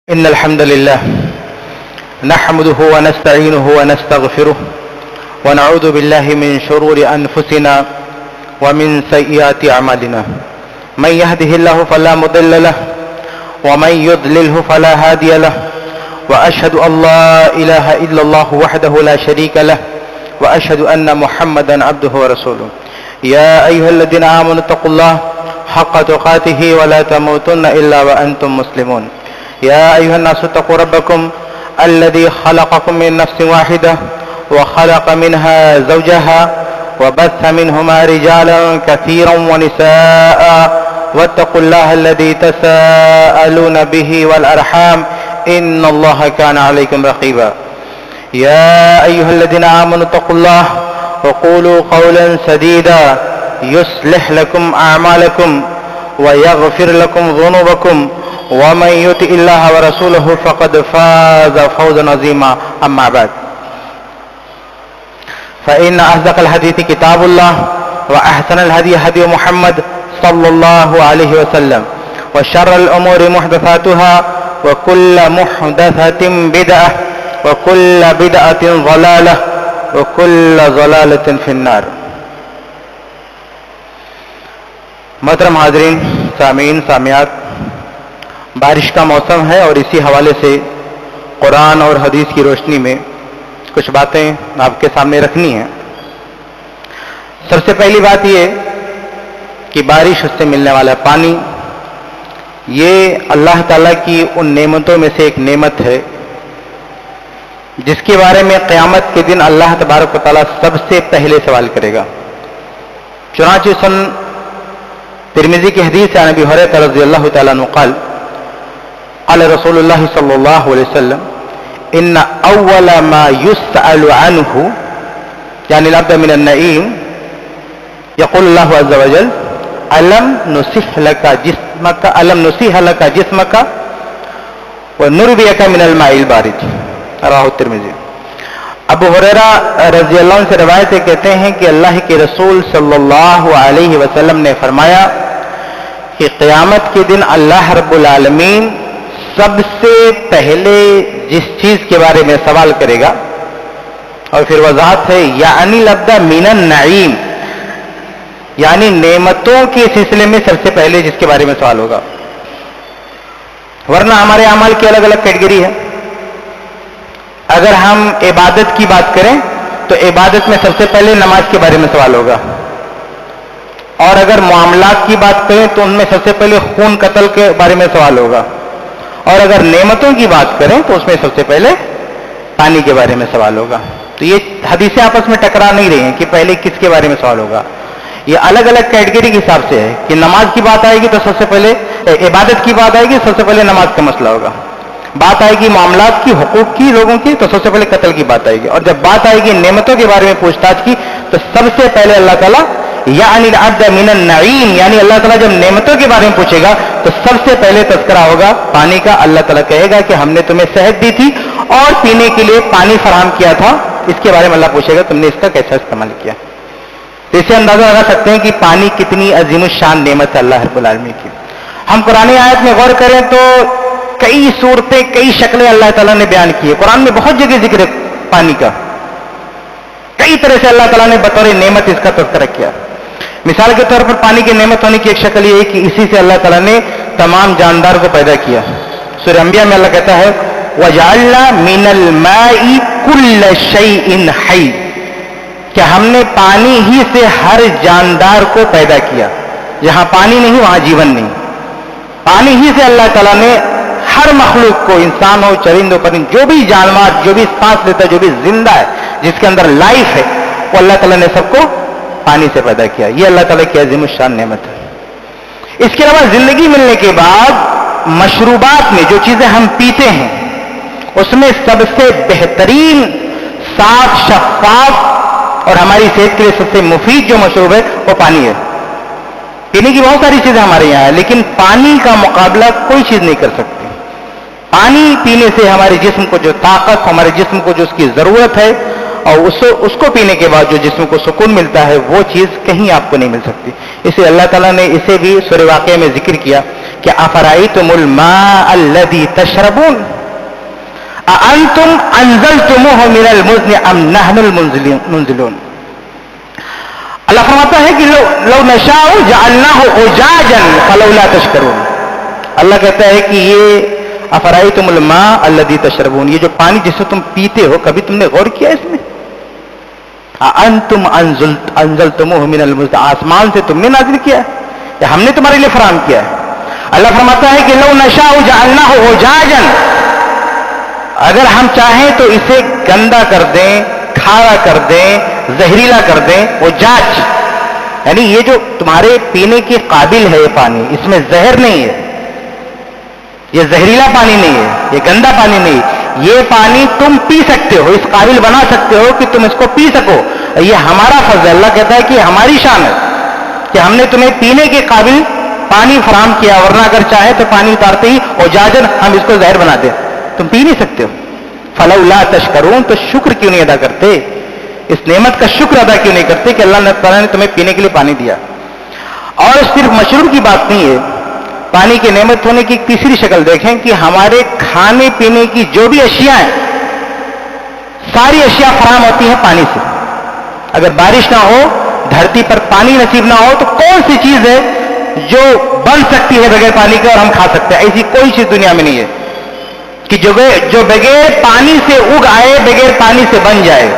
إن الحمد لله نحمده ونستعينه ونستغفره ونعوذ بالله من شرور أنفسنا ومن سيئات أعمالنا. من يهده الله فلا مضل له ومن يضلله فلا هادي له، وأشهد أن لا إله إلا الله وحده لا شريك له، وأشهد أن محمدا عبده ورسوله. يا أيها الذين آمنوا اتقوا الله حق تقاته ولا تموتن إلا وأنتم مسلمون. يا أيها الناس اتقوا ربكم الذي خلقكم من نفس واحدة وخلق منها زوجها وبث منهما رجالا كثيرا ونساء واتقوا الله الذي تساءلون به والأرحام إن الله كان عليكم رقيبا. يا أيها الذين آمنوا اتقوا الله وقولوا قولا سديدا يصلح لكم أعمالكم ويغفر لكم ذنوبكم ومن يطع الله ورسوله فقد فاز فوزا عظيما. أما بعد فإن أصدق الحديث كتاب الله وأحسن الهدي هدي محمد صلى الله عليه وسلم وشر الأمور محدثاتها وكل محدثة بدعة وكل بدعة ضلالة وكل ضلالة في النار. محترم حاضرین، سامعین، سامعات، بارش کا موسم ہے اور اسی حوالے سے قرآن اور حدیث کی روشنی میں کچھ باتیں آپ کے سامنے رکھنی ہیں. سب سے پہلی بات یہ کہ بارش، اس سے ملنے والا پانی، یہ اللہ تعالیٰ کی ان نعمتوں میں سے ایک نعمت ہے جس کے بارے میں قیامت کے دن اللہ تبارک و تعالیٰ سب سے پہلے سوال کرے گا. چنانچہ سن ترمذی کی حدیث ہے، نبی حریرہ رضی اللہ تعالیٰ عنہ قال قال رسول اللہ صلی اللہ علیہ وسلم ان اول ما يسأل عنه يعني العبد من النعيم يقول الله عز وجل ألم نصح لك جسمك ونرويك من الماء البارد. رواه الترمذی. ابو ہریرہ رضی اللہ عنہ سے روایت ہے، کہتے ہیں کہ اللہ کے رسول صلی اللہ علیہ وسلم نے فرمایا کہ قیامت کے دن اللہ رب العالمین سب سے پہلے جس چیز کے بارے میں سوال کرے گا، اور پھر وضاحت ہے یعنی لبدا من النعیم، یعنی نعمتوں کے سلسلے میں سب سے پہلے جس کے بارے میں سوال ہوگا. ورنہ ہمارے اعمال کی الگ الگ کیٹیگری ہے. اگر ہم عبادت کی بات کریں تو عبادت میں سب سے پہلے نماز کے بارے میں سوال ہوگا، اور اگر معاملات کی بات کریں تو ان میں سب سے پہلے خون قتل کے بارے میں سوال ہوگا، اور اگر نعمتوں کی بات کریں تو اس میں سب سے پہلے پانی کے بارے میں سوال ہوگا. تو یہ حدیثیں آپس میں ٹکرا نہیں رہی ہیں کہ پہلے کس کے بارے میں سوال ہوگا. یہ الگ الگ کیٹیگری کے حساب سے ہے کہ نماز کی بات آئے گی تو سب سے پہلے عبادت کی بات آئے گی، سب سے پہلے نماز کا مسئلہ ہوگا. بات آئے گی معاملات کی، حقوق کی، لوگوں کی، تو سب سے پہلے قتل کی بات آئے گی. اور جب بات آئے گی نعمتوں کے بارے میں پوچھ تاچھ کی تو سب سے پہلے اللہ تعالیٰ یعنی العبد من النعیم، یعنی اللہ تعالیٰ جب نعمتوں کے بارے میں پوچھے گا تو سب سے پہلے تذکرہ ہوگا پانی کا. اللہ تعالیٰ کہے گا کہ ہم نے تمہیں صحت دی تھی اور پینے کے لیے پانی فراہم کیا تھا، اس کے بارے میں اللہ پوچھے گا تم نے اس کا کیسا استعمال کیا. تو اسے اندازہ لگا سکتے ہیں کہ پانی کتنی عظیم الشان نعمت ہے اللہ رب العالمین کی. ہم قرآن آیت میں غور کریں تو کئی صورتیں، کئی شکلیں اللہ تعالیٰ نے بیان کی ہے. قرآن میں بہت جگہ ذکر ہے پانی کا، کئی طرح سے اللہ تعالیٰ نے بطور نعمت اس کا تذکرہ کیا. مثال کے طور پر پانی کی نعمت ہونے کی ایک شکل یہ ہے کہ اسی سے اللہ تعالیٰ نے تمام جاندار کو پیدا کیا. سورہ انبیاء میں اللہ کہتا ہے وَجَعَلْنَا مِنَ الْمَاءِ كُلَّ شَيْءٍ حَيٍّ، کہ ہم نے پانی ہی سے ہر جاندار کو پیدا کیا. جہاں پانی نہیں وہاں جیون نہیں. پانی ہی سے اللہ تعالیٰ نے ہر مخلوق کو، انسان ہو، چرند ہو، پرند، جو بھی جانور، جو بھی سانس لیتا ہے، جو بھی زندہ ہے، جس کے اندر لائف ہے، وہ اللہ تعالیٰ نے سب کو پانی سے پیدا کیا. یہ اللہ تعالیٰ کی عظیم الشان نعمت ہے. اس کے علاوہ زندگی ملنے کے بعد مشروبات میں جو چیزیں ہم پیتے ہیں اس میں سب سے بہترین، صاف، شفاف اور ہماری صحت کے لیے سب سے مفید جو مشروب ہے وہ پانی ہے. پینے کی بہت ساری چیزیں ہمارے یہاں ہیں لیکن پانی کا مقابلہ کوئی چیز نہیں کر سکتی. پانی پینے سے ہمارے جسم کو جو طاقت، ہمارے جسم کو جو اس کی ضرورت ہے، اور اس کو پینے کے بعد جو جسم کو سکون ملتا ہے وہ چیز کہیں آپ کو نہیں مل سکتی. اس لیے اللہ تعالیٰ نے اسے بھی سورہ واقعہ میں ذکر کیا کہ افرأیتم الماء الذی تشربون اانتم انزلتموہ من المزن ام نحن المنزلون. اللہ فرماتا ہے کہ لو نشاء جعلناہ اجاجا فلولا تشکرون. اللہ کہتا ہے کہ یہ افرأیتم الماء الذی تشربون، یہ جو پانی جسے تم پیتے ہو کبھی تم نے غور کیا اس میں؟ انتم انزلتموہ من المزن، آسمان سے تم نے نازل کیا ہے یا ہم نے تمہارے لیے فراہم کیا ہے؟ اللہ فرماتا ہے کہ لو نشاء جعلناہ اجاجا، اگر ہم چاہیں تو اسے گندا کر دیں، کھارا کر دیں، زہریلا کر دیں. وہ جاج یعنی یہ جو تمہارے پینے کے قابل ہے یہ پانی، اس میں زہر نہیں ہے، یہ زہریلا پانی نہیں ہے، یہ گندا پانی نہیں، یہ پانی تم پی سکتے ہو، اس قابل بنا سکتے ہو کہ تم اس کو پی سکو. یہ ہمارا فضل ہے. اللہ کہتا ہے کہ ہماری شان ہے کہ ہم نے تمہیں پینے کے قابل پانی فراہم کیا، ورنہ اگر چاہے تو پانی اتارتے ہی اجاجن ہم اس کو زہر بنا دیں، تم پی نہیں سکتے ہو. فلولا تشکرون، تو شکر کیوں نہیں ادا کرتے؟ اس نعمت کا شکر ادا کیوں نہیں کرتے کہ اللہ تعالیٰ نے تمہیں پینے کے لیے پانی دیا؟ اور صرف مشروب کی بات نہیں ہے، پانی کی نعمت ہونے کی ایک تیسری شکل دیکھیں کہ ہمارے کھانے پینے کی جو بھی اشیاء ہیں ساری اشیاء فراہم ہوتی ہیں پانی سے. اگر بارش نہ ہو، دھرتی پر پانی نصیب نہ ہو، تو کون سی چیز ہے جو بن سکتی ہے بغیر پانی کے اور ہم کھا سکتے ہیں؟ ایسی کوئی چیز دنیا میں نہیں ہے کہ جو بغیر پانی سے اگ آئے، بغیر پانی سے بن جائے.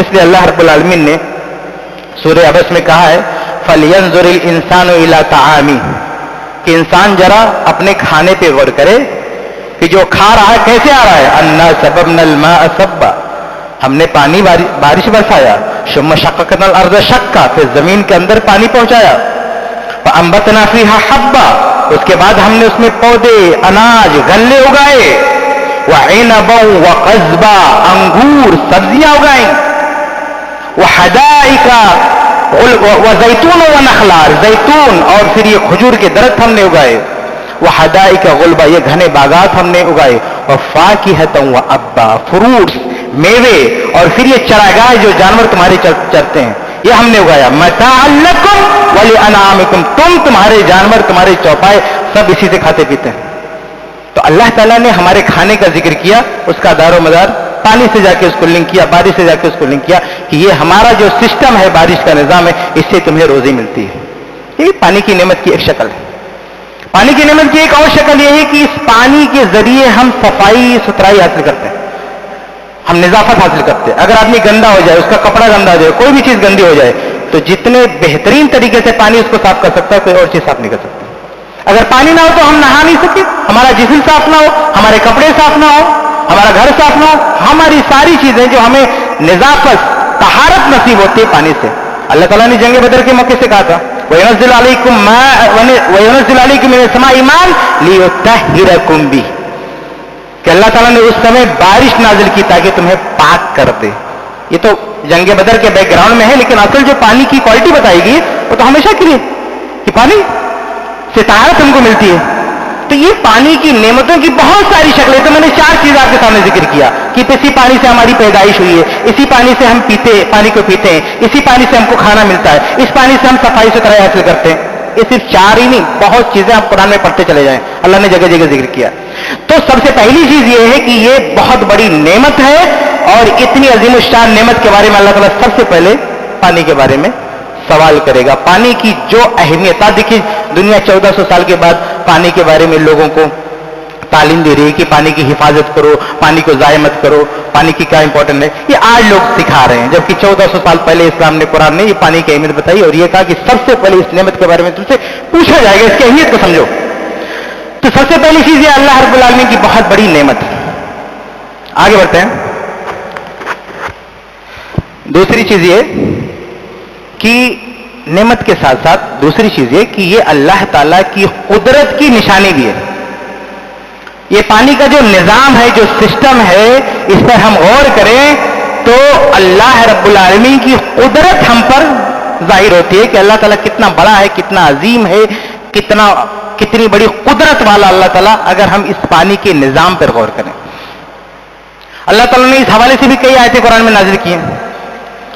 اس لیے اللہ رب العالمین نے سورہ عبس میں کہا ہے فَلْيَنْظُرِ الْإِنسَانُ إِلَىٰ طَعَامِهِ، کہ انسان ذرا اپنے کھانے پہ غور کرے کہ جو کھا رہا ہے کیسے آ رہا ہے. اَنَّا سَبَبْنَا الْمَاءَ سَبًّا، ہم نے پانی بارش برسایا. ثُمَّ شَقَقْنَا الْأَرْضَ شَقًّا، پھر زمین کے اندر پانی پہنچایا. فَأَنبَتْنَا فِيهَا حَبًّا، اس کے بعد ہم نے اس میں پودے، اناج، غلے اگائے. وَعِنَبًا وَقَضْبًا، انگور، سبزیاں اگائیں. وَحَدَائِقَ وَزَيْتُونًا وَنَخْلًا، زیتون اور پھر یہ کھجور کے درخت ہم نے اگائے. وَحَدَائِقَ غُلْبًا، یہ گھنے باغات ہم نے اگائے. وَفَاكِهَةً وَأَبًّا، فروٹس، میوے، اور پھر یہ چراگاہ جو جانور تمہارے چرتے ہیں یہ ہم نے اگایا. مَتَاعًا لَكُمْ وَلِأَنْعَامِكُمْ، تمہارے جانور، تمہارے چوپائے سب اسی سے کھاتے پیتے ہیں. تو اللہ تعالیٰ نے ہمارے کھانے کا ذکر کیا، اس کا دار و مدار پانی سے جا کے اس کو لنک کیا، بارش سے جا کے اس کو لنک کیا کہ یہ ہمارا جو سسٹم ہے، بارش کا نظام ہے، اس سے تمہیں روزی ملتی ہے. یہ پانی کی نعمت کی ایک شکل ہے. پانی کی نعمت کی ایک اور شکل یہ ہے کہ اس پانی کے ذریعے ہم صفائی ستھرائی حاصل کرتے ہیں، ہم نظافت حاصل کرتے ہیں. اگر آدمی گندا ہو جائے، اس کا کپڑا گندا ہو جائے، کوئی بھی چیز گندی ہو جائے، تو جتنے بہترین طریقے سے پانی اس کو صاف کر سکتا ہے، کوئی اور چیز صاف نہیں کر سکتا. اگر پانی نہ ہو تو ہم نہا نہیں سکتے، ہمارا جسم صاف نہ ہو، ہمارے کپڑے صاف نہ ہو، ہمارا گھر صاف نہ ہو، ہماری ساری چیزیں جو ہمیں نظافت، طہارت نصیب ہوتی ہے پانی سے. اللہ تعالیٰ نے جنگ بدر کے موقع سے کہا تھا وَيُنَزِّلُ عَلَيْكُم مِّنَ السَّمَاءِ مَاءً لِيُطَهِّرَكُم بِهِ، کہ اللہ تعالیٰ نے اس سمے بارش نازل کی تاکہ تمہیں پاک کر دے. یہ تو جنگ بدر کے بیک گراؤنڈ میں ہے، لیکن اصل جو پانی کی کوالٹی بتائی گئی وہ تو ہمیشہ کے لیے کہ پانی سے طہارت ہم کو ملتی ہے. تو یہ پانی کی نعمتوں کی بہت ساری شکلیں. تو میں نے 4 چیز آپ کے سامنے ذکر کیا کہ اسی پانی سے ہماری پیدائش ہوئی ہے، اسی پانی سے ہم پانی کو پیتے ہیں، اسی پانی سے ہم کو کھانا ملتا ہے، اس پانی سے ہم صفائی ستھرائی حاصل کرتے ہیں. یہ صرف 4 ہی نہیں، بہت چیزیں آپ قرآن میں پڑھتے چلے جائیں، اللہ نے جگہ جگہ ذکر کیا. تو سب سے پہلی چیز یہ ہے کہ یہ بہت بڑی نعمت ہے، اور اتنی عظیم الشان نعمت کے بارے میں اللہ تعالیٰ سب سے پہلے پانی کے بارے میں سوال کرے گا. پانی کی جو اہمیت، دیکھیے دنیا 1400 سال کے بعد پانی کے بارے میں لوگوں کو تعلیم دے رہی ہے کہ پانی کی حفاظت کرو، پانی کو ضائع مت کرو، پانی کی کیا امپورٹنٹ ہے. یہ آج لوگ سکھا رہے ہیں، جبکہ 1400 سال پہلے اسلام نے، قرآن نے یہ پانی کی اہمیت بتائی اور یہ کہا کہ سب سے پہلے اس نعمت کے بارے میں تم سے پوچھا جائے گا، اس کی اہمیت کو سمجھو. تو سب سے پہلی چیز یہ اللہ رب العالمین کی بہت بڑی نعمت ہے. آگے بڑھتے ہیں. دوسری چیز یہ کہ نعمت کے ساتھ ساتھ دوسری چیز یہ کہ یہ اللہ تعالیٰ کی قدرت کی نشانی بھی ہے. یہ پانی کا جو نظام ہے، جو سسٹم ہے، اس پر ہم غور کریں تو اللہ رب العالمین کی قدرت ہم پر ظاہر ہوتی ہے کہ اللہ تعالیٰ کتنا بڑا ہے، کتنا عظیم ہے، کتنی بڑی قدرت والا اللہ تعالیٰ، اگر ہم اس پانی کے نظام پر غور کریں. اللہ تعالیٰ نے اس حوالے سے بھی کئی آیتیں قرآن میں نازل کی ہیں.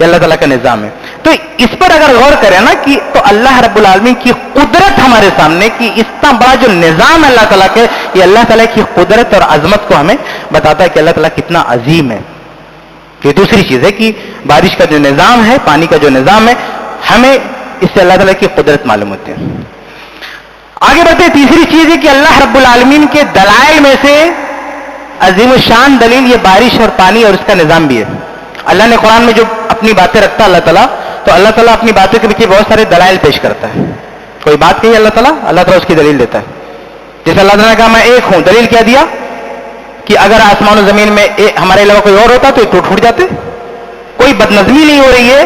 یہ اللہ تعالیٰ کا نظام ہے. تو اس پر اگر غور کریں نا کہ تو اللہ رب العالمین کی قدرت ہمارے سامنے کہ اتنا بڑا جو نظام ہے اللہ تعالیٰ کے, یہ اللہ تعالیٰ کی قدرت اور عظمت کو ہمیں بتاتا ہے کہ اللہ تعالیٰ کتنا عظیم ہے. یہ دوسری چیز ہے کہ بارش کا جو نظام ہے, پانی کا جو نظام ہے, ہمیں اس سے اللہ تعالیٰ کی قدرت معلوم ہوتی ہے. آگے بڑھتے ہیں. تیسری چیز ہے کہ اللہ رب العالمین کے دلائل میں سے عظیم الشان دلیل یہ بارش اور پانی اور اس کا نظام بھی ہے. اللہ نے قرآن میں جو اپنی باتیں رکھتا ہے اللہ تعالیٰ, تو اللہ تعالیٰ اپنی باتوں کے پیچھے بہت سارے دلائل پیش کرتا ہے. کوئی بات کہی اللہ تعالیٰ اس کی دلیل دیتا ہے. جیسے اللہ تعالیٰ نے کہا میں ایک ہوں, دلیل کیا دیا کہ اگر آسمان و زمین میں ہمارے علاوہ کوئی اور ہوتا تو یہ ٹوٹ جاتے. کوئی بدنظمی نہیں ہو رہی ہے,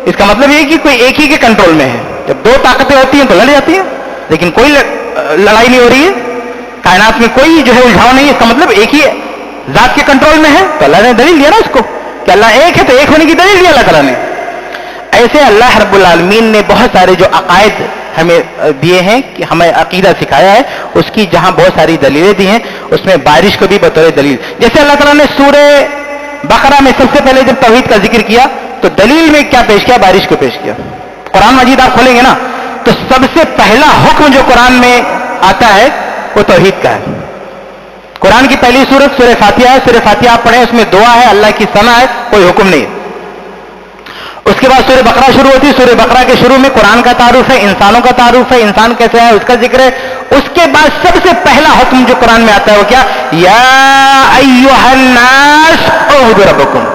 اس کا مطلب یہ کہ کوئی ایک ہی کے کنٹرول میں ہے. جب دو طاقتیں ہوتی ہیں تو لڑ جاتی ہیں, لیکن کوئی لڑائی نہیں ہو رہی ہے. کائنات میں کوئی جو ہے الجھاؤ نہیں ہے, اس کا مطلب ایک ہی ذات کے کنٹرول میں ہے. تو اللہ نے دلیل دیا نا اس کو کہ اللہ ایک ہے, تو ایک ہونے کی دلیل دی اللہ تعالیٰ نے. ایسے اللہ رب العالمین نے بہت سارے جو عقائد ہمیں دیے ہیں کہ ہمیں عقیدہ سکھایا ہے, اس کی جہاں بہت ساری دلیلیں دی ہیں, اس میں بارش کو بھی بطور دلیل. جیسے اللہ تعالیٰ نے سورہ بقرہ میں سب سے پہلے جب توحید کا ذکر کیا تو دلیل میں کیا پیش کیا؟ بارش کو پیش کیا. قرآن مجید آپ کھولیں گے نا تو سب سے پہلا حکم جو قرآن میں آتا ہے وہ توحید کا ہے. قرآن کی پہلی سورت سورہ فاتحہ ہے. سورہ فاتحہ آپ پڑھیں, اس میں دعا ہے, اللہ کی ثنا ہے, کوئی حکم نہیں. اس کے بعد سورہ بقرہ شروع ہوتی ہے. سورہ بقرہ کے شروع میں قرآن کا تعارف ہے, انسانوں کا تعارف ہے, انسان کیسے ہے اس کا ذکر ہے. اس کے بعد سب سے پہلا حکم جو قرآن میں آتا ہے وہ کیا؟ یا ایھا الناس اعبدوا ربکم.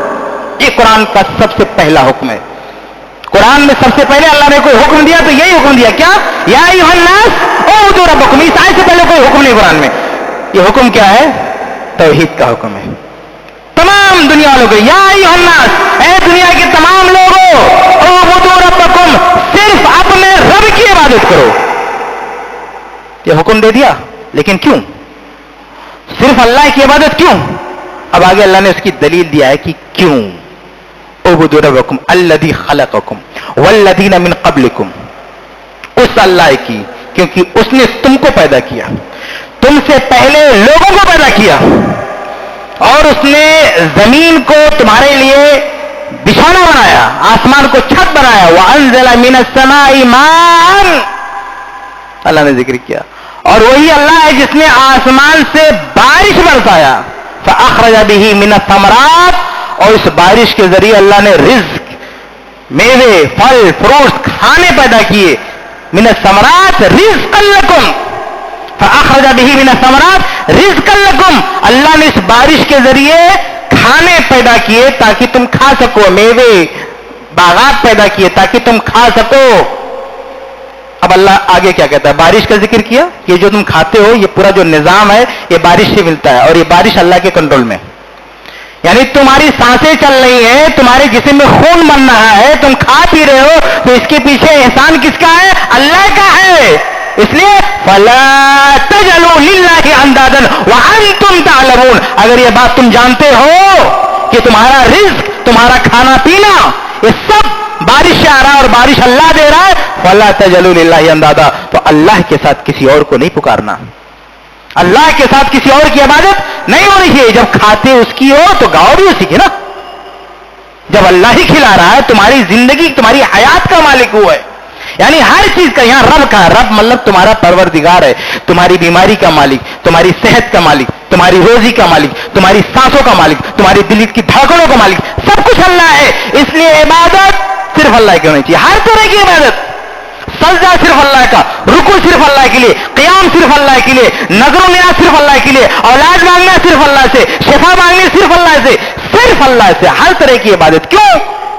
یہ قرآن کا سب سے پہلا حکم ہے. قرآن میں سب سے پہلے اللہ نے کوئی حکم دیا تو یہی حکم دیا, کیا؟ یا ایھا الناس اعبدوا ربکم. اس آیت سے پہلے کوئی حکم نہیں قرآن میں. یہ حکم کیا ہے؟ توحید کا حکم ہے. تمام دنیا والوں کو یا ایھا الناس, اے دنیا کے تمام لوگوں, اعبدوا ربکم, صرف اپنے رب کی عبادت کرو. یہ حکم دے دیا, لیکن کیوں صرف اللہ کی عبادت کیوں؟ اب آگے اللہ نے اس کی دلیل دیا ہے کہ کیوں. اعبدوا ربکم الذی خلقکم والذین من قبلکم. اس اللہ کی, کیونکہ اس نے تم کو پیدا کیا, تم سے پہلے لوگوں کو پیدا کیا, اور اس نے زمین کو تمہارے لیے بچھونا بنایا, آسمان کو چھت بنایا. وَأَنزَلَ مِنَ السَّمَاءِ مَاءً, اللہ نے ذکر کیا. اور وہی اللہ ہے جس نے آسمان سے بارش برسایا. فَأَخْرَجَ بِهِ مِنَ الثَّمَرَاتِ, اور اس بارش کے ذریعے اللہ نے رزق, میوے, پھل, فروٹ, کھانے پیدا کیے. مِنَ الثَّمَرَاتِ رِزْقًا لَكُمْ, فَأَخْرَجَ بِهِ مِنَ الثَّمَرَاتِ رِزْقًا لَكُمْ. اللہ نے اس بارش کے ذریعے کھانے پیدا کیے تاکہ تم کھا سکو, میوے, باغات پیدا کیے تاکہ تم کھا سکو. اب اللہ آگے کیا کہتا ہے؟ بارش کا ذکر کیا. یہ جو تم کھاتے ہو, یہ پورا جو نظام ہے یہ بارش سے ملتا ہے, اور یہ بارش اللہ کے کنٹرول میں. یعنی تمہاری سانسیں چل رہی ہیں, تمہارے جسم میں خون بن رہا ہے, تم کھا پی رہے ہو, تو اس کے پیچھے احسان کس کا ہے؟ اللہ کا ہے. اس لیے فَلَا تَجْعَلُوا لِلَّهِ أَنْدَادًا وَأَنْتُمْ تَعْلَمُونَ. اگر یہ بات تم جانتے ہو کہ تمہارا رزق, تمہارا کھانا پینا, یہ سب بارش سے آ رہا ہے اور بارش اللہ دے رہا ہے, فَلَا تَجْعَلُوا لِلَّهِ أَنْدَادًا, تو اللہ کے ساتھ کسی اور کو نہیں پکارنا. اللہ کے ساتھ کسی اور کی عبادت نہیں ہونی چاہیے. جب کھاتے اس کی ہو تو گاؤ بھی اسی کی نا. جب اللہ ہی کھلا رہا ہے, تمہاری زندگی, تمہاری حیات کا مالک ہوا ہے, یعنی ہر چیز کا, یہاں رب کا, رب مطلب تمہارا پروردگار ہے, تمہاری بیماری کا مالک, تمہاری صحت کا مالک, تمہاری روزی کا مالک, تمہاری سانسوں کا مالک, تمہاری دل کی دھڑکنوں کا مالک, سب کچھ اللہ ہے. اس لیے عبادت صرف اللہ کی ہونی چاہیے, ہر طرح کی عبادت. سجدہ صرف اللہ کا, رکوع صرف اللہ کے لیے, قیام صرف اللہ کے لیے, نظر و نیاز صرف اللہ کے لیے, اولاد مانگنا صرف اللہ سے, شفا مانگنی صرف اللہ سے, صرف اللہ سے, ہر طرح کی عبادت. کیوں؟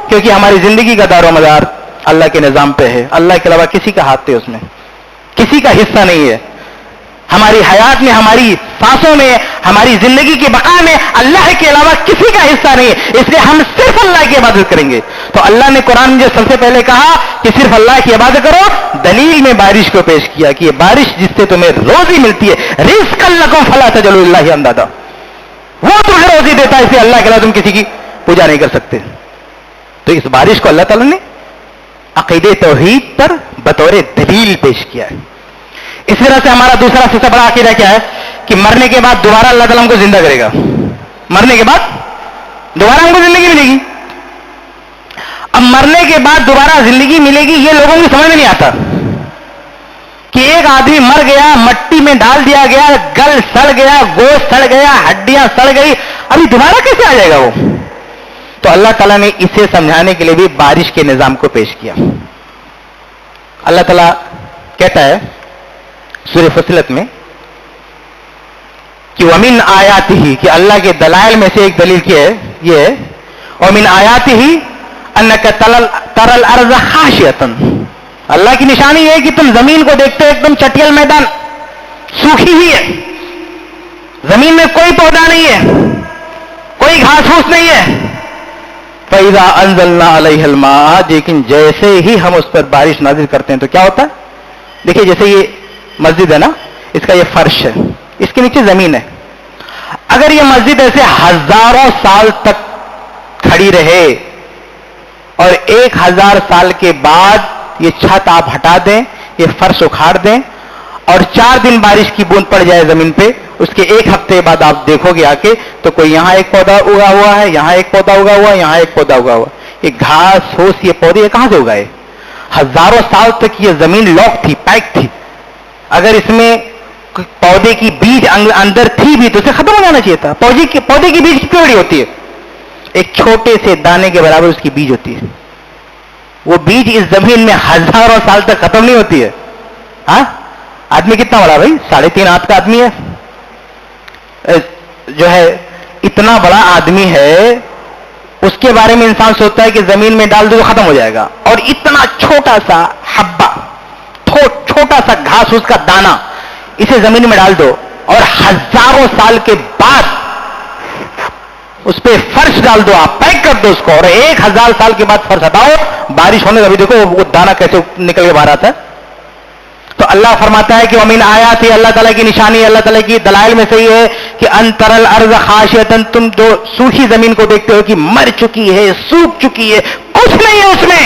کیونکہ ہماری زندگی کا دار و مدار اللہ کے نظام پہ ہے. اللہ کے علاوہ کسی کا ہاتھ ہے, اس میں کسی کا حصہ نہیں ہے. ہماری حیات میں, ہماری سانسوں میں, ہماری زندگی کی بقا میں اللہ کے علاوہ کسی کا حصہ نہیں ہے. اس لیے ہم صرف اللہ کی عبادت کریں گے. تو اللہ نے قرآن میں سب سے پہلے کہا کہ صرف اللہ کی عبادت کرو, دلیل میں بارش کو پیش کیا کہ یہ بارش جس سے تمہیں روزی ملتی ہے, رزقا لکم فلا تجعلوا للہ اندادا, وہ تمہیں روزی دیتا ہے, اس لیے اللہ کے علاوہ تم کسی کی پوجا نہیں کر سکتے. تو اس بارش کو اللہ تعالیٰ نے عقیدہ توحید پر بطور دلیل پیش کیا ہے. اس طرح سے ہمارا دوسرا سب سے بڑا عقیدہ کیا ہے کہ مرنے کے بعد دوبارہ اللہ تعالیٰ ہم کو زندہ کرے گا. مرنے کے بعد دوبارہ ہم کو زندگی ملے گی. اب مرنے کے بعد دوبارہ زندگی ملے گی یہ لوگوں کی سمجھ میں نہیں آتا کہ ایک آدمی مر گیا, مٹی میں ڈال دیا گیا, گل سڑ گیا, گوشت سڑ گیا, ہڈیاں سڑ گئی, ابھی دوبارہ کیسے آ جائے گا وہ؟ تو اللہ تعالیٰ نے اسے سمجھانے کے لیے بھی بارش کے نظام کو پیش کیا. اللہ تعالیٰ کہتا ہے سورہ فصلت میں کہ وَمِنْ آیَاتِهِ, کہ اللہ کے دلائل میں سے ایک دلیل کیا ہے یہ ہے, وَمِنْ آیَاتِهِ أَنَّكَ تَرَى الْأَرْضَ خَاشِعَةً, اللہ کی نشانی یہ ہے کہ تم زمین کو دیکھتے ہو ایک دم چٹیل میدان, سوکھی ہوئی ہے, زمین میں کوئی پودا نہیں ہے, کوئی گھاس پھوس نہیں ہے. فَإِذَا أَنزَلْنَا عَلَيْهَا الْمَاءَ, لیکن جیسے ہی ہم اس پر بارش نازل کرتے ہیں تو کیا ہوتا ہے؟ دیکھیے جیسے یہ مسجد ہے نا, اس کا یہ فرش ہے, اس کے نیچے زمین ہے. اگر یہ مسجد ایسے ہزاروں سال تک کھڑی رہے اور 1000 سال کے بعد یہ چھت آپ ہٹا دیں, یہ فرش اکھاڑ دیں اور 4 دن بارش کی بوند پڑ جائے زمین پہ, اس کے 1 ہفتے بعد آپ دیکھو گے آ کے تو کوئی یہاں ایک پودا اگا ہوا ہے, یہاں ایک پودا اگا ہوا ہے, یہاں ایک پودا اگا ہوا. یہ گھاس پھوس یہ پودے یہ کہاں سے اگائے؟ ہزاروں سال تک یہ زمین لاک تھی, پیک تھی. اگر اس میں پودے کی بیج اندر تھی بھی تو اسے ختم ہو جانا چاہیے تھا. پودے کی بیج کتنی بڑی ہوتی ہے؟ ایک چھوٹے سے دانے کے برابر اس کی بیج ہوتی ہے. وہ بیج اس زمین میں ہزاروں سال تک ختم نہیں ہوتی ہے. ہاں, آدمی کتنا بڑا بھائی؟ 3.5 ہاتھ کا آدمی ہے, جو ہے اتنا بڑا آدمی ہے, اس کے بارے میں انسان سوچتا ہے کہ زمین میں ڈال دو تو ختم ہو جائے گا, اور اتنا چھوٹا سا حبہ, چھوٹا سا گھاس اس کا دانا اسے زمین میں ڈال دو اور ہزاروں سال کے بعد اس پہ فرش ڈال دو, آپ پیک کر دو اس کو, اور 1000 سال کے بعد فرش ہٹاؤ, بارش ہونے کا بھی دیکھو وہ دانا کیسے نکل کے باہر آتا ہے. تو اللہ فرماتا ہے کہ وَمِنْ آیَاتِهِ, اللہ تعالیٰ کی نشانی, اللہ تعالیٰ کی دلائل میں سے یہ ہے کہ أَن تَرَى الْأَرْضَ خَاشِعَةً, تم جو سوکھی زمین کو دیکھتے ہو کہ مر چکی ہے, سوکھ چکی ہے, کچھ نہیں ہے اس میں,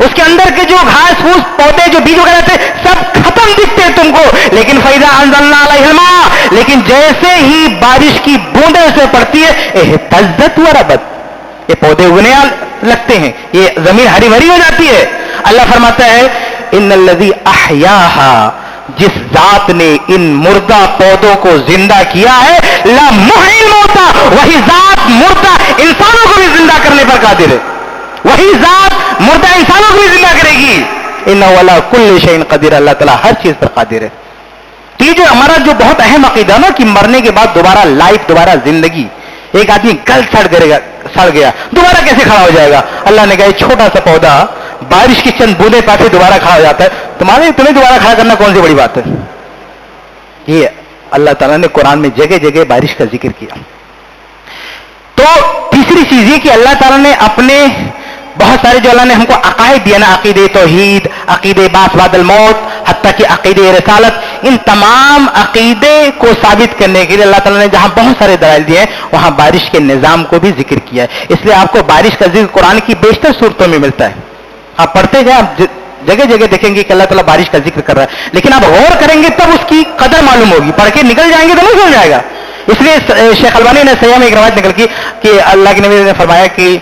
اس کے اندر کے جو گھاس پھوس پودے جو بیج وغیرہ تھے سب ختم دکھتے ہیں تم کو. لیکن فَإِذَا أَنزَلْنَا عَلَيْهِ الْمَاءَ, لیکن جیسے ہی بارش کی بوندیں اس میں پڑتی ہے, اهْتَزَّتْ وَرَبَتْ, یہ پودے اگنے لگتے ہیں, یہ زمین ہری بھری ہو جاتی ہے. اللہ فرماتا ہے ان الذی احیاہا, جس ذات نے ان مردہ پودوں کو زندہ کیا ہے, لمحیی الموتى, وہی ذات مردہ انسانوں کو بھی زندہ کرنے پر قادر ہے, وہی ذات مردہ انسانوں کو بھی زندہ کرے گی. انہ علی کل شیء قدیر, اللہ تعالیٰ ہر چیز پر قادر ہے. تو یہ جو ہمارا جو بہت اہم عقیدہ نا کہ مرنے کے بعد دوبارہ لائف, دوبارہ زندگی, ایک آدمی گل سڑ گیا دوبارہ کیسے کھڑا ہو جائے گا؟ اللہ نے کہا یہ چھوٹا سا پودا بارش کی چند بوندیں پاتے دوبارہ کھڑا ہو جاتا ہے, تمہیں دوبارہ کھڑا کرنا کون سی بڑی بات ہے؟ یہ اللہ تعالیٰ نے قرآن میں جگہ جگہ بارش کا ذکر کیا. تو تیسری چیز یہ کہ اللہ تعالیٰ نے اپنے بہت سارے جو اللہ نے ہم کو عقائد دیا نا, عقیدے توحید, عقیدے بعث بعد الموت, حتیٰ کہ عقیدے رسالت, ان تمام عقیدے کو ثابت کرنے کے لیے اللہ تعالیٰ نے جہاں بہت سارے دلائل دیے ہیں وہاں بارش کے نظام کو بھی ذکر کیا ہے. اس لیے آپ کو بارش کا ذکر قرآن کی بیشتر صورتوں میں ملتا ہے. آپ پڑھتے جائیں, آپ جگہ جگہ دیکھیں گے کہ اللہ تعالیٰ بارش کا ذکر کر رہا ہے, لیکن آپ غور کریں گے تب اس کی قدر معلوم ہوگی, پڑھ کے نکل جائیں گے تو نہیں سمجھ جائے گا. اس لیے شیخ البانی نے صحیح میں ایک روایت نکل کی کہ اللہ کے نبی نے فرمایا کہ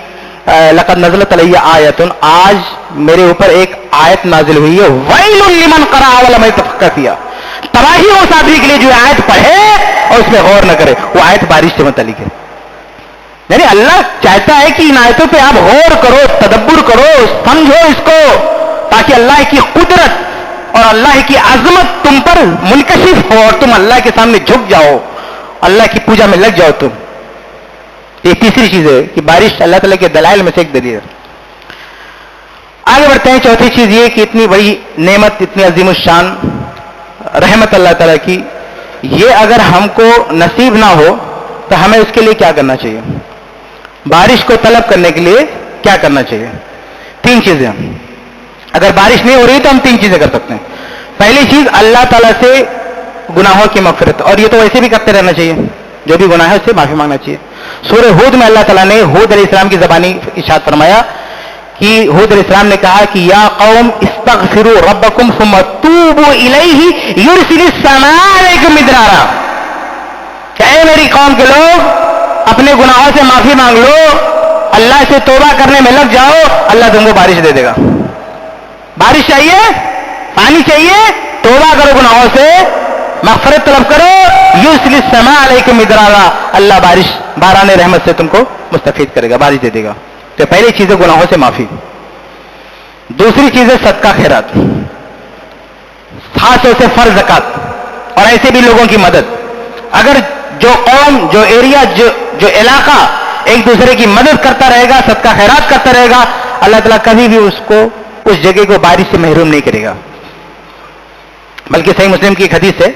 لقد نزلت علی آیۃ, آج میرے اوپر ایک آیت نازل ہوئی ہے, ویل لمن قرأ ولم یتفکر فیہا, تباہی اس آدمی کے لیے جو آیت پڑھے اور اس میں غور نہ کرے. وہ آیت بارش سے متعلق ہے. یعنی اللہ چاہتا ہے کہ ان آیتوں پہ آپ غور کرو, تدبر کرو, سمجھو اس کو, تاکہ اللہ کی قدرت اور اللہ کی عظمت تم پر منکشف ہو اور تم اللہ کے سامنے جھک جاؤ, اللہ کی پوجا میں لگ جاؤ تم. یہ تیسری چیز ہے کہ بارش اللہ تعالیٰ کے دلائل میں سے ایک دلیل ہے. آگے بڑھتے ہیں. چوتھی چیز یہ کہ اتنی بڑی نعمت, اتنی عظیم الشان رحمت اللہ تعالیٰ کی, یہ اگر ہم کو نصیب نہ ہو تو ہمیں اس کے لیے کیا کرنا چاہیے؟ بارش کو طلب کرنے کے لیے کیا کرنا چاہیے؟ 3 چیزیں. اگر بارش نہیں ہو رہی تو ہم 3 چیزیں کر سکتے ہیں. پہلی چیز اللہ تعالیٰ سے گناہوں کی مغفرت, اور یہ تو ویسے بھی کرتے رہنا چاہیے, جو بھی گناہ ہے اس سے معافی مانگنا چاہیے. سورہ ہود میں اللہ تعالیٰ نے ہود علیہ السلام کی زبانی ارشاد فرمایا کہ ہود علیہ السلام نے کہا کہ یا قوم استغفروا ربکم ثم توبوا الیہ یرسل السماء علیکم مدرارا, کہ اے میری قوم کے لوگ اپنے گناہوں سے معافی مانگ لو اللہ سے توبہ کرنے میں لگ جاؤ, اللہ تم کو بارش دے دے گا. بارش چاہیے, پانی چاہیے, توبہ کرو گناہوں سے, مغفرت طلب کرو. یرسل السماء علیکم مدرارا, اللہ باران رحمت سے تم کو مستفید کرے گا, بارش دے دے گا. تو پہلی چیز ہے گناہوں سے معافی. دوسری چیز ہے صدقہ خیرات, خاص طور سے فرض زکات, اور ایسے بھی لوگوں کی مدد. اگر جو قوم, جو ایریا, جو علاقہ ایک دوسرے کی مدد کرتا رہے گا, صدقہ خیرات کرتا رہے گا, اللہ تعالیٰ کبھی بھی اس جگہ کو بارش سے محروم نہیں کرے گا. بلکہ صحیح مسلم کی ایک حدیث ہے,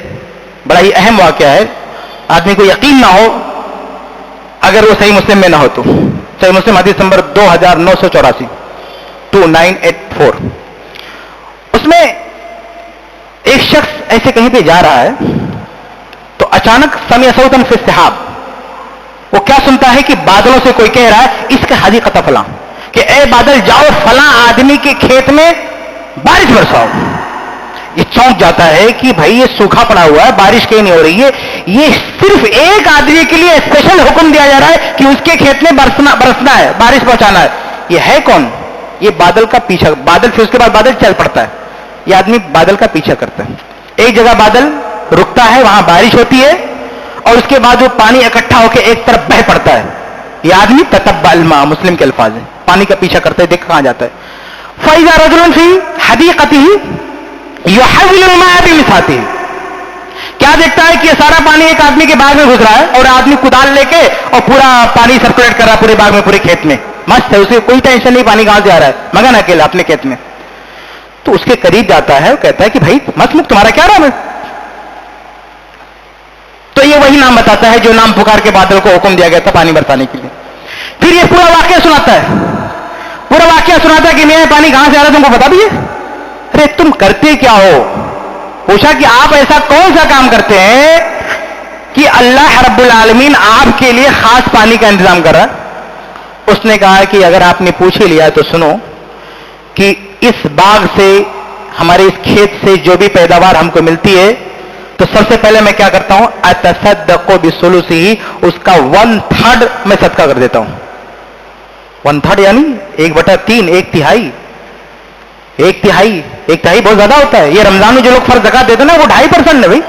بڑا ہی اہم واقعہ ہے, آدمی کو یقین نہ ہو اگر وہ صحیح مسلم میں نہ ہو تو. صحیح مسلم حدیث نمبر 2984, 2984. اس میں ایک شخص ایسے کہیں پہ جا رہا ہے تو اچانک سمع صوتا فی السحاب, وہ کیا سنتا ہے کہ بادلوں سے کوئی کہہ رہا ہے اس کے حدیقہ فلاں, کہ اے بادل جاؤ فلاں آدمی کے کھیت میں بارش برساؤ. یہ چونک جاتا ہے کہ بھائی یہ سوکھا پڑا ہوا ہے, بارش کہیں نہیں ہو رہی ہے, یہ صرف ایک آدمی کے لیے اسپیشل حکم دیا جا رہا ہے کہ اس کے کھیت میں برسنا ہے, بارش پہنچانا ہے. یہ ہے کون؟ یہ بادل کا پیچھا, بادل پھر اس کے بعد بادل چل پڑتا ہے, یہ آدمی بادل کا پیچھا کرتا ہے. ایک جگہ بادل رکتا ہے, وہاں بارش ہوتی ہے, اور اس کے بعد وہ پانی اکٹھا ہو کے ایک طرف بہ پڑتا ہے. یہ آدمی تتبع الماء, مسلم کے الفاظ ہیں, پانی کا پیچھا کرتا ہے, دیکھ کہاں جاتا ہے. فَإِذَا رَجُلٌ فِي حَدِيقَتِهِ يُحَوِّلُ الْمَاءَ بِمِسْحَتِهِ, کیا دیکھتا ہے کہ یہ سارا پانی ایک آدمی کے باغ میں گھس رہا ہے, اور آدمی کدال لے کے اور پورا پانی سرکولیٹ کر رہا ہے پورے باغ میں, پورے کھیت میں. مست ہے, اسے کوئی ٹینشن نہیں پانی کہاں سے آ رہا ہے, مگن اکیلا اپنے کھیت میں. تو اس کے قریب جاتا ہے, وہ کہتا ہے کہ بھائی مست تمہارا کیا نام ہے؟ تو یہ وہی نام بتاتا ہے جو نام پکار کے بادل کو حکم دیا گیا تھا پانی برسانے کے لیے. پھر یہ پورا واقعہ سناتا ہے کہ میں پانی کہاں سے آ رہا ہے تم کو بتا دیے. ارے تم کرتے کیا ہو؟ پوچھا کہ آپ ایسا کون سا کام کرتے ہیں کہ اللہ رب العالمین آپ کے لیے خاص پانی کا انتظام کر رہا ہے؟ اس نے کہا کہ اگر آپ نے پوچھ ہی لیا تو سنو کہ اس باغ سے, ہمارے اس کھیت سے جو بھی پیداوار ہم کو ملتی ہے تو سب سے پہلے میں کیا کرتا ہوں, اتصدق بثلثہ, اس کا 1/3 میں صدقہ کر دیتا ہوں. 1/3 یعنی 1/3, 1/3. 1/3 بہت زیادہ ہوتا ہے. یہ رمضان میں جو لوگ فرض زکات دیتے ہیں نا وہ 2.5% ہے بھائی,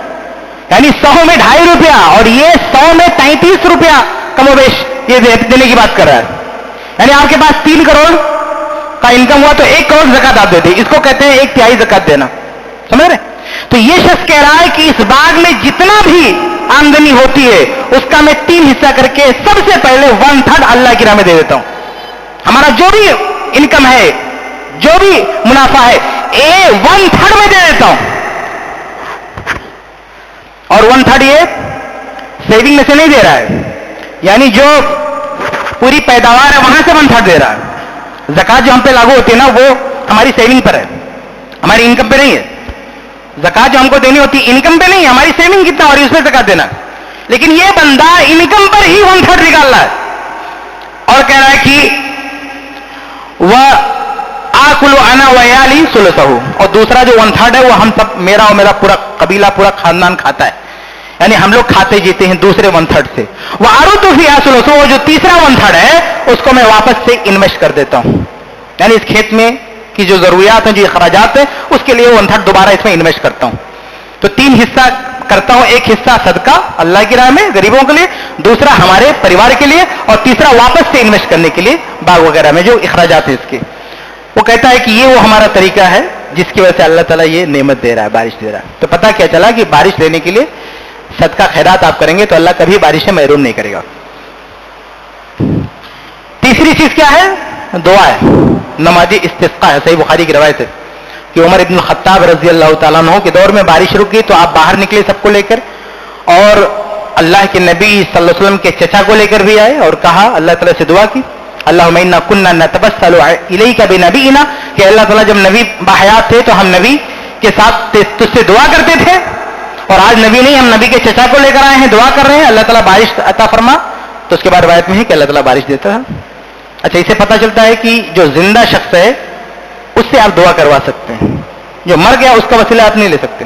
یعنی 100 میں 2.5 روپیہ, اور یہ 100 میں 33 روپیہ کم و بیش یہ دینے کی بات کر رہا ہے. یعنی آپ کے پاس 3 کروڑ کا انکم ہوا تو 1 کروڑ زکات آپ دیتے, اس کو کہتے ہیں 1/3 زکات دینا. سمجھ رہے؟ تو یہ شخص کہہ رہا ہے کہ اس باغ میں جتنا بھی آمدنی ہوتی ہے اس کا میں 3 حصہ کر کے سب سے پہلے 1/3 اللہ کی راہ میں دے دیتا ہوں. ہمارا جو بھی انکم ہے, جو بھی منافع ہے, 1/3 میں دے دیتا ہوں. اور 1/3 یہ سیونگ میں سے نہیں دے رہا ہے, یعنی جو پوری پیداوار ہے وہاں سے 1/3 دے رہا ہے. زکات جو ہم پہ لاگو ہوتی ہے نا وہ ہماری سیونگ پر ہے, ہماری انکم پہ نہیں ہے. زکات جو ہم کو دینی ہوتی ہے انکم پہ نہیں ہے, ہماری سیونگ کتنا اور اس پہ زکات دینا. لیکن یہ بندہ انکم پر ہی 1/3 نکال رہا ہے اور کہہ رہا ہے کہ وہ آکل انا وعیالی ثلثہ, اور دوسرا جو 1/3 ہے وہ ہم سب, میرا اور میرا پورا قبیلہ, پورا خاندان کھاتا ہے. یعنی ہم لوگ کھاتے جیتے ہیں دوسرے 1/3 سے. وہ آرو فیہا ثلثہ, وہ جو تیسرا 1/3 ہے اس کو میں واپس سے انویسٹ کر دیتا ہوں. یعنی اس کھیت میں کی جو ضروریات ہیں, جو اخراجات ہیں, اس کے لیے 1/3 دوبارہ اس میں انویسٹ کرتا ہوں. تو 3 حصہ کرتا ہوں, 1 حصہ صدقہ اللہ کی راہ میں غریبوں کے لیے, دوسرا ہمارے پریوار کے لیے, اور تیسرا واپس سے انویسٹ کرنے کے لیے باغ وغیرہ میں جو اخراجات ہیں اس کے. وہ کہتا ہے کہ یہ وہ ہمارا طریقہ ہے جس کی وجہ سے اللہ تعالیٰ یہ نعمت دے رہا ہے, بارش دے رہا ہے. تو پتہ کیا چلا کہ بارش لینے کے لیے صدقہ خیرات آپ کریں گے تو اللہ کبھی بارش سے محروم نہیں کرے گا. تیسری چیز کیا ہے؟ دعا ہے, نماز استسقاء ہے. صحیح بخاری کی روایت ہے کہ عمر ابن الخطاب رضی اللہ تعالیٰ عنہ کے دور میں بارش رک گئی تو آپ باہر نکلے سب کو لے کر, اور اللہ کے نبی صلی اللہ علیہ وسلم کے چچا کو لے کر بھی آئے اور کہا, اللہ تعالیٰ سے دعا کی, اللہم انا کننا نتبسل الیک بنبینا, کہ اللہ تعالیٰ جب نبی باحیات تھے تو ہم نبی کے ساتھ تجھ سے دعا کرتے تھے, اور آج نبی نہیں, ہم نبی کے چچا کو لے کر آئے ہیں, دعا کر رہے ہیں اللہ تعالیٰ بارش عطا فرما. تو اس کے بعد روایت میں ہے کہ اللہ تعالیٰ بارش دیتا ہے. اچھا, اسے پتہ چلتا ہے کہ جو زندہ شخص ہے اس سے آپ دعا کروا سکتے ہیں, جو مر گیا اس کا وسیلہ آپ نہیں لے سکتے.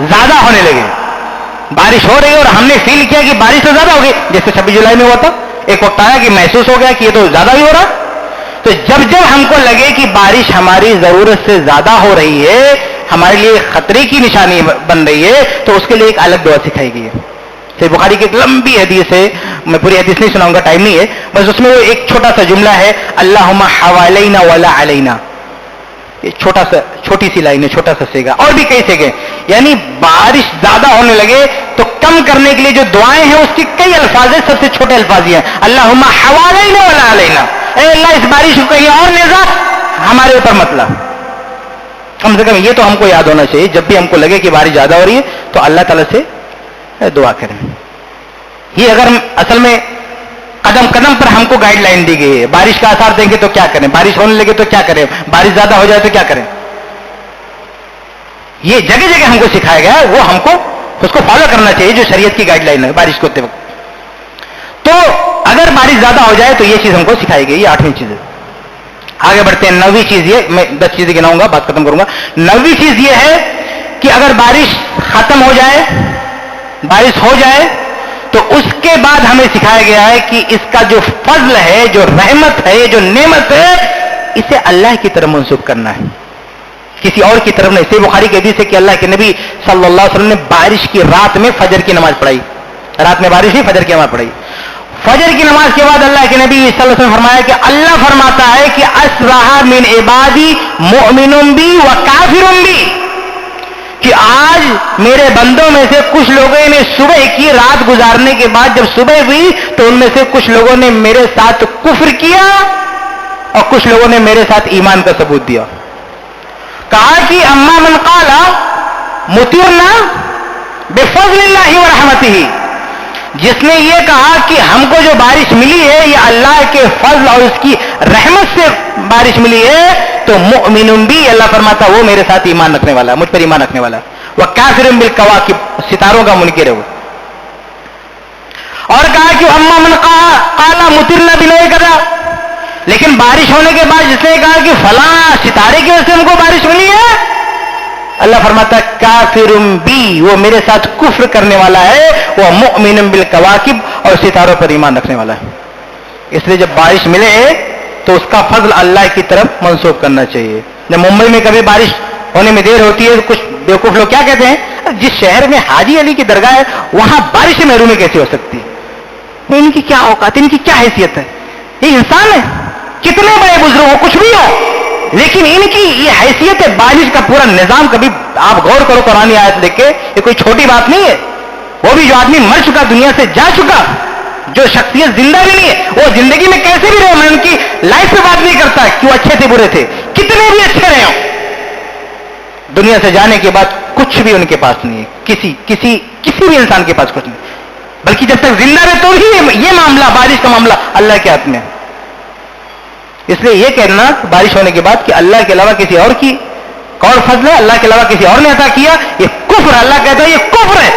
زیادہ ہونے لگے. بارش ہو رہی ہے اور ہم نے فیل کیا کہ بارش تو زیادہ ہوگی, جیسے 26 جولائی میں ہوا تھا, ایک وقت آیا کہ محسوس ہو گیا کہ یہ تو زیادہ ہی ہو رہا. تو جب جب ہم کو لگے کہ بارش ہماری ضرورت سے زیادہ ہو رہی ہے, ہمارے لیے خطرے کی نشانی بن رہی ہے, تو اس کے لیے ایک الگ دعا سکھائی گئی ہے. صحیح بخاری کی ایک لمبی حدیث ہے, میں پوری حدیث نہیں سناؤں گا, ٹائم نہیں ہے, بس اس میں وہ ایک چھوٹا سا جملہ ہے, اللہم حوالینا ولا علینا. یہ چھوٹی سی لائن ہے, چھوٹا سا سیگا, اور بھی کئی سیگے. یعنی بارش زیادہ ہونے لگے تو کم کرنے کے لیے جو دعائیں ہیں اس کی کئی الفاظ ہیں, سب سے چھوٹے الفاظ ہیں, اللہم حوالینا ولا علینا. اے اللہ اس بارش کو کہیں اور لے جا, ہمارے اوپر مت لا. کم سے کم یہ تو ہم کو یاد ہونا چاہیے, جب بھی ہم کو لگے کہ بارش زیادہ ہو رہی ہے تو اللہ تعالیٰ سے دعا کریں. یہ اگر اصل میں قدم قدم پر ہم کو گائیڈ لائن دی گئی ہے. بارش کا اثر دیں گے تو کیا کریں, بارش ہونے لگے تو کیا کریں, بارش زیادہ ہو جائے تو کیا کریں. یہ جگہ جگہ ہم کو سکھایا گیا ہے, وہ ہم کو اس کو فالو کرنا چاہیے جو شریعت کی گائیڈ لائن ہے بارش کو ہوتے وقت. تو اگر بارش زیادہ ہو جائے تو یہ چیز ہم کو سکھائی گئی, یہ 8ویں چیز ہے. آگے بڑھتے ہیں. 9ویں چیز یہ, میں 10 چیزیں گناؤں گا, بات ختم کروں گا. 9ویں چیز یہ ہے کہ اگر بارش ختم ہو جائے, بارش ہو جائے, تو اس کے بعد ہمیں سکھایا گیا ہے کہ اس کا جو فضل ہے, جو رحمت ہے, جو نعمت ہے, اسے اللہ کی طرف منسوب کرنا ہے, کسی اور کی طرف نہیں. صحیح بخاری کی حدیث ہے کہ اللہ کے نبی صلی اللہ علیہ وسلم نے بارش کی رات میں فجر کی نماز پڑھائی. رات میں بارش ہوئی, فجر کی نماز پڑھائی. فجر کی نماز کے بعد اللہ کے نبی صلی اللہ علیہ وسلم فرمایا کہ اللہ فرماتا ہے کہ اسرح من عبادی مؤمن بی و کافر بی, کہ آج میرے بندوں میں سے کچھ لوگوں نے صبح کی رات گزارنے کے بعد جب صبح ہوئی تو ان میں سے کچھ لوگوں نے میرے ساتھ کفر کیا اور کچھ لوگوں نے میرے ساتھ ایمان کا ثبوت دیا. کہا کہ اما من قال مطرنا بفضل اللہ ورحمتہ, جس نے یہ کہا کہ ہم کو جو بارش ملی ہے یہ اللہ کے فضل اور اس کی رحمت سے بارش ملی ہے, تو مؤمن بھی, اللہ فرماتا وہ میرے ساتھ ایمان رکھنے والا, مجھ پر ایمان رکھنے والا. وہ کافر بالکواکب, ستاروں کا منکر ہے وہ. اور کہا کہ اما من قال مطرنا بنوء کذا, لیکن بارش ہونے کے بعد جس نے کہا کہ فلاں ستارے کی وجہ سے ہم کو بارش ملی ہے, اللہ فرماتا کافر بی, وہ میرے ساتھ کفر کرنے والا ہے, وہ مؤمن بالکواکب, اور ستاروں پر ایمان رکھنے والا ہے. اس لیے جب بارش ملے تو اس کا فضل اللہ کی طرف منسوب کرنا چاہیے. جب ممبئی میں کبھی بارش ہونے میں دیر ہوتی ہے تو کچھ بیوقوف لوگ کیا کہتے ہیں, جس شہر میں حاجی علی کی درگاہ ہے وہاں بارش سے محرومی کیسے ہو سکتی ہے, ان کی کیا اوقات, ان کی کیا حیثیت ہے, یہ انسان ہے, کتنے بڑے بزرگ ہو, کچھ بھی ہو, لیکن ان کی یہ حیثیت ہے. بارش کا پورا نظام, کبھی آپ غور کرو قرآن آیت دیکھ کے, یہ کوئی چھوٹی بات نہیں ہے. وہ بھی جو آدمی مر چکا, دنیا سے جا چکا, جو شخصیت زندہ بھی نہیں ہے, وہ زندگی میں کیسے بھی رہے, میں ان کی لائف پہ بات نہیں کرتا کہ وہ اچھے تھے برے تھے, کتنے بھی اچھے رہے ہوں, دنیا سے جانے کے بعد کچھ بھی ان کے پاس نہیں ہے, کسی بھی انسان کے پاس کچھ نہیں, بلکہ جب تک زندہ رہے تو ہی یہ معاملہ, بارش کا معاملہ اللہ کے ہاتھ میں. اس لیے یہ کہنا بارش ہونے کے بعد کہ اللہ کے علاوہ کسی اور کی کون فضل ہے, اللہ کے علاوہ کسی اور نے عطا کیا, یہ کفر, اللہ کہتا ہے یہ کفر ہے,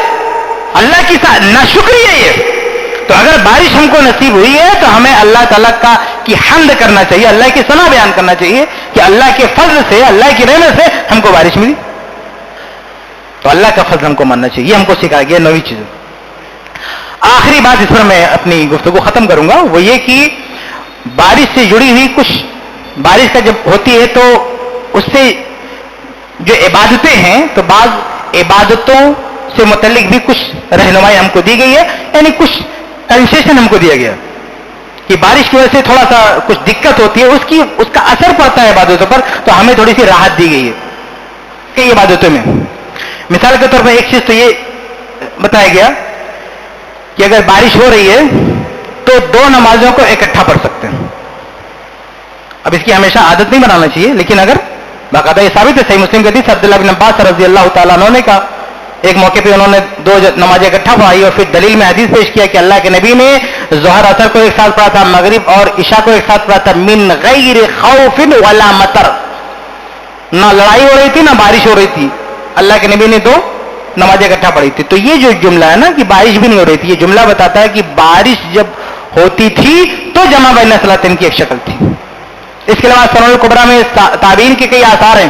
اللہ کی ناشکری ہے یہ. تو اگر بارش ہم کو نصیب ہوئی ہے تو ہمیں اللہ تعالیٰ کی حمد کرنا چاہیے, اللہ کی ثنا بیان کرنا چاہیے کہ اللہ کے فضل سے, اللہ کی رحمت سے ہم کو بارش ملی, تو اللہ کا فضل ہم کو ماننا چاہیے. یہ ہم کو سکھایا گیا 9ویں چیز. آخری بات اس پر میں اپنی گفتگو ختم کروں گا, وہ یہ کہ بارش سے جڑی ہوئی کچھ, بارش کا جب ہوتی ہے تو اس سے جو عبادتیں ہیں, تو بعض عبادتوں سے متعلق بھی کچھ رہنمائی ہم کو دی گئی ہے, یعنی کچھ کنسیشن ہم کو دیا گیا کہ بارش کی وجہ سے تھوڑا سا کچھ دقت ہوتی ہے, اس کا اثر پڑتا ہے عبادتوں پر, تو ہمیں تھوڑی سی راحت دی گئی ہے کئی عبادتوں میں. مثال کے طور پر ایک چیز تو یہ بتایا گیا کہ اگر بارش ہو رہی ہے تو 2 نمازوں کو اکٹھا پڑھ سکتے ہیں. اب اس کی ہمیشہ عادت نہیں بنانا چاہیے, لیکن اگر باقاعدہ یہ ثابت ہے, صحیح مسلم کی حدیث عبداللہ بن عباس رضی اللہ تعالیٰ عنہ نے کہا, ایک موقع پہ انہوں نے 2 نمازیں اکٹھا پڑھائی اور پھر دلیل میں حدیث پیش کیا کہ اللہ کے نبی نے ظہر اثر کو ایک ساتھ پڑھا تھا, مغرب اور عشاء کو ایک ساتھ پڑھا تھا, من غیر خوف ولا مطر, نہ لڑائی ہو رہی تھی نہ بارش ہو رہی تھی, اللہ کے نبی نے 2 نمازیں اکٹھا پڑھی تھی. تو یہ جو جملہ ہے نا کہ بارش بھی نہیں ہو رہی تھی, یہ جملہ بتاتا ہے کہ بارش جب ہوتی تھی تو جمع بین صلاتین کی ایک شکل تھی. اس کے علاوہ سنن الکبریٰ میں تابعین کے کئی آثار ہیں,